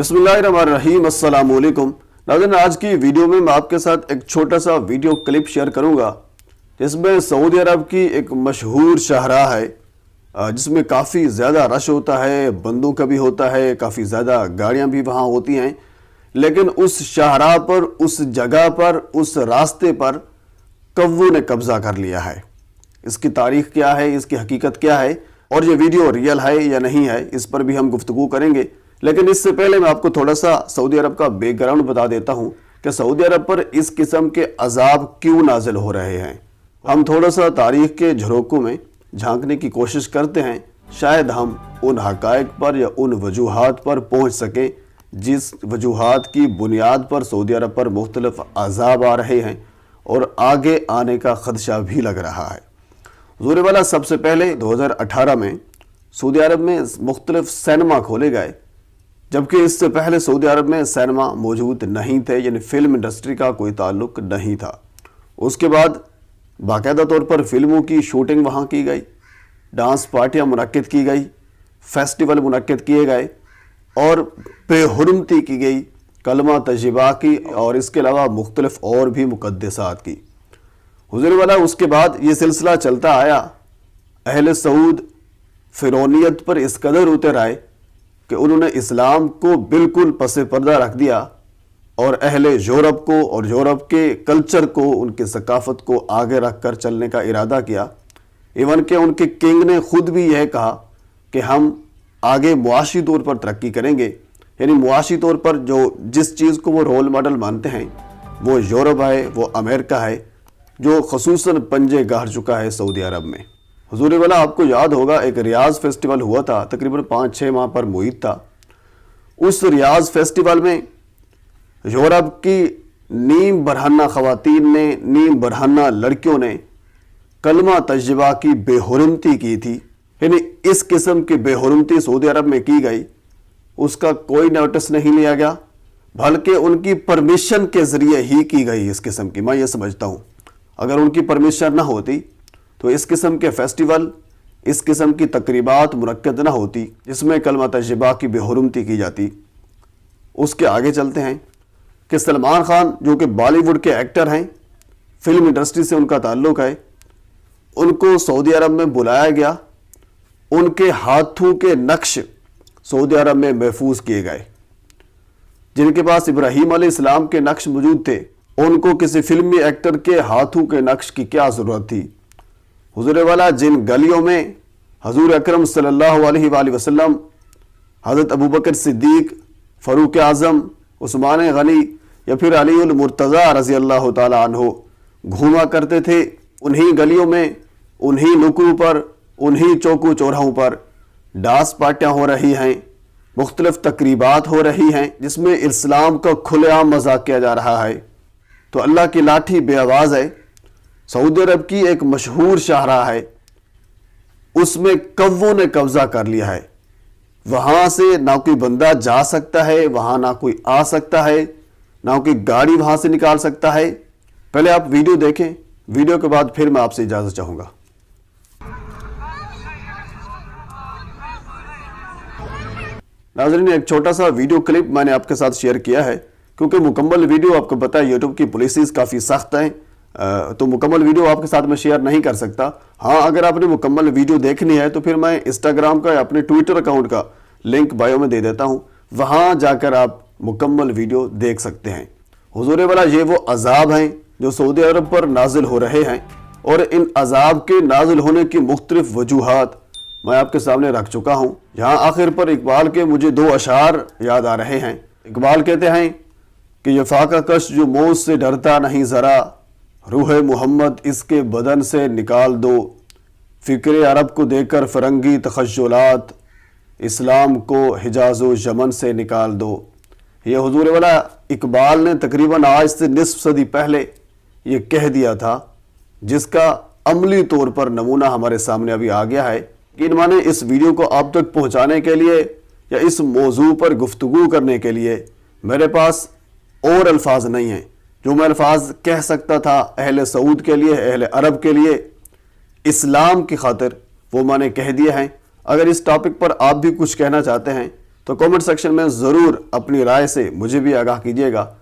बिस्मिल्लाहिर्रहमानिर्रहीम, अस्सलाम वालेकुम। नाज़रीन, आज की वीडियो में मैं आपके साथ एक छोटा सा वीडियो क्लिप शेयर करूंगा जिसमें सऊदी अरब की एक मशहूर शाहराह है जिसमें काफ़ी ज़्यादा रश होता है, बंदों का भी होता है, काफ़ी ज़्यादा गाड़ियां भी वहां होती हैं। लेकिन उस शाहराह पर, उस जगह पर, उस रास्ते पर कव्वों ने कब्ज़ा कर लिया है। इसकी तारीख क्या है, इसकी हकीकत क्या है और ये वीडियो रियल है या नहीं है, इस पर भी हम गुफ्तगू करेंगे। लेकिन इससे पहले मैं आपको थोड़ा सा सऊदी अरब का बैकग्राउंड बता देता हूं कि सऊदी अरब पर इस किस्म के अजाब क्यों नाजिल हो रहे हैं। हम थोड़ा सा तारीख के झरोकों में झांकने की कोशिश करते हैं, शायद हम उन हकायक पर या उन वजूहात पर पहुंच सकें जिस वजूहात की बुनियाद पर सऊदी अरब पर मुख्तलिफ अजाब आ रहे हैं और आगे आने का खदशा भी लग रहा है। हुज़ूर वाला, सबसे पहले 2018 में सऊदी अरब में मुख्तलिफ सिनेमा खोले गए, जबकि इससे पहले सऊदी अरब में सिनेमा मौजूद नहीं थे, यानी फिल्म इंडस्ट्री का कोई ताल्लुक नहीं था। उसके बाद बाकायदा तौर पर फिल्मों की शूटिंग वहाँ की गई, डांस पार्टियाँ मुनक्किद की गई, फेस्टिवल मुनक्किद किए गए और बेहुरमती की गई, कलमा तजबा की और इसके अलावा मुख्तलिफ और भी मुकद्दसात की। हुज़ूर वाला, उसके बाद ये सिलसिला चलता आया। अहले सऊद फ़िरौनियत पर इस कदर उतर आए कि उन्होंने इस्लाम को बिल्कुल पसे पर्दा रख दिया और अहले यूरोप को और यूरोप के कल्चर को, उनकी सकाफत को आगे रख कर चलने का इरादा किया। इवन के उनके किंग ने खुद भी यह कहा कि हम आगे मुआशी तौर पर तरक्की करेंगे, यानी मुआशी तौर पर जो जिस चीज़ को वो रोल मॉडल मानते हैं वो यूरोप है, वो अमेरिका है, जो खसूसन पंजे गाड़ चुका है सऊदी अरब में। हुज़ूर वाला, आपको याद होगा एक रियाज फेस्टिवल हुआ था, तकरीबन 5-6 माह पर मुहित था। उस रियाज फेस्टिवल में यूरोप की नीम बरहना ख़वातीन ने, नीम बरहना लड़कियों ने कलमा तजबा की बेहुरमती की थी, यानी इस किस्म की बेहुरमती सऊदी अरब में की गई, उसका कोई नोटिस नहीं लिया गया, बल्कि उनकी परमिशन के ज़रिए ही की गई इस किस्म की। मैं ये समझता हूँ अगर उनकी परमिशन ना होती तो इस किस्म के फेस्टिवल, इस किस्म की तकरीबात मुनक्किद ना होती जिसमें कलमा तजबा की बेहुरमती की जाती। उसके आगे चलते हैं कि सलमान खान, जो कि बॉलीवुड के एक्टर हैं, फिल्म इंडस्ट्री से उनका ताल्लुक़ है, उनको सऊदी अरब में बुलाया गया। उनके हाथों के नक्श सऊदी अरब में महफूज किए गए। जिनके पास इब्राहीम अलैहिस्सलाम के नक्श मौजूद थे, उनको किसी फिल्मी एक्टर के हाथों के नक्श की क्या ज़रूरत थी। हुज़ूर वाला, जिन गलियों में हज़ूर अकरम सल्लल्लाहु अलैहि वसल्लम, हज़रत अबू बकर सिद्दीक, फ़ारूक आज़म, उस्मान गनी या फिर अलीउल मुर्तज़ा रज़ी अल्लाह ताला अन्हु घूमा करते थे, उन्हीं गलियों में, उन्हीं नुक्करों पर, उन्हीं चौकों चौराहों पर डांस पार्टियाँ हो रही हैं, मुख्तलिफ तकरीबात हो रही हैं जिसमें इस्लाम का खुलेआम मजाक किया जा रहा है। तो अल्लाह की लाठी बेआवाज़ है। सऊदी अरब की एक मशहूर शाहराह है, उसमें कव्वों ने कब्जा कर लिया है। वहां से ना कोई बंदा जा सकता है, वहां ना कोई आ सकता है, ना कोई गाड़ी वहां से निकाल सकता है। पहले आप वीडियो देखें, वीडियो के बाद फिर मैं आपसे इजाजत चाहूंगा। नाज़रीन, एक छोटा सा वीडियो क्लिप मैंने आपके साथ शेयर किया है क्योंकि मुकम्मल वीडियो, आपको पता है यूट्यूब की पॉलिसीज़ काफ़ी सख्त हैं, तो मुकम्मल वीडियो आपके साथ मैं शेयर नहीं कर सकता। हाँ, अगर आपने मुकम्मल वीडियो देखनी है तो फिर मैं इंस्टाग्राम का या अपने ट्विटर अकाउंट का लिंक बायो में दे देता हूँ, वहाँ जाकर आप मुकम्मल वीडियो देख सकते हैं। हुज़ूर वाला, ये वो अजाब हैं जो सऊदी अरब पर नाजिल हो रहे हैं और इन अजाब के नाजिल होने की मुख्तलिफ वजूहात मैं आपके सामने रख चुका हूँ। यहाँ आखिर पर इकबाल के मुझे 2 अशार याद आ रहे हैं। इकबाल कहते हैं कि ये फाका कश जो मौत से डरता नहीं ज़रा, रूह मोहम्मद इसके बदन से निकाल दो, फ़िक्र अरब को देकर फ़रंगी तखज्जुलात, इस्लाम को हिजाज़ो यमन से निकाल दो। ये हुज़ूर वाला इकबाल ने तकरीबन आज से निस्फ सदी पहले ये कह दिया था, जिसका अमली तौर पर नमूना हमारे सामने अभी आ गया है। कि माने इस वीडियो को आप तक पहुँचाने के लिए या इस मौजू पर गुफ्तगू करने के लिए मेरे पास और अल्फाज नहीं हैं। जो मैं अल्फाज कह सकता था अहले सऊद के लिए, अहले अरब के लिए, इस्लाम की खातिर, वो मैंने कह दिए हैं। अगर इस टॉपिक पर आप भी कुछ कहना चाहते हैं تو کامنٹ سیکشن میں ضرور اپنی رائے سے مجھے بھی آگاہ کیجیے گا۔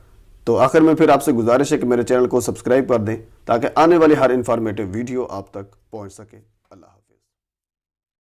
تو آخر میں پھر آپ سے گزارش ہے کہ میرے چینل کو سبسکرائب کر دیں تاکہ آنے والی ہر انفارمیٹیو ویڈیو آپ تک پہنچ سکے۔ اللہ حافظ۔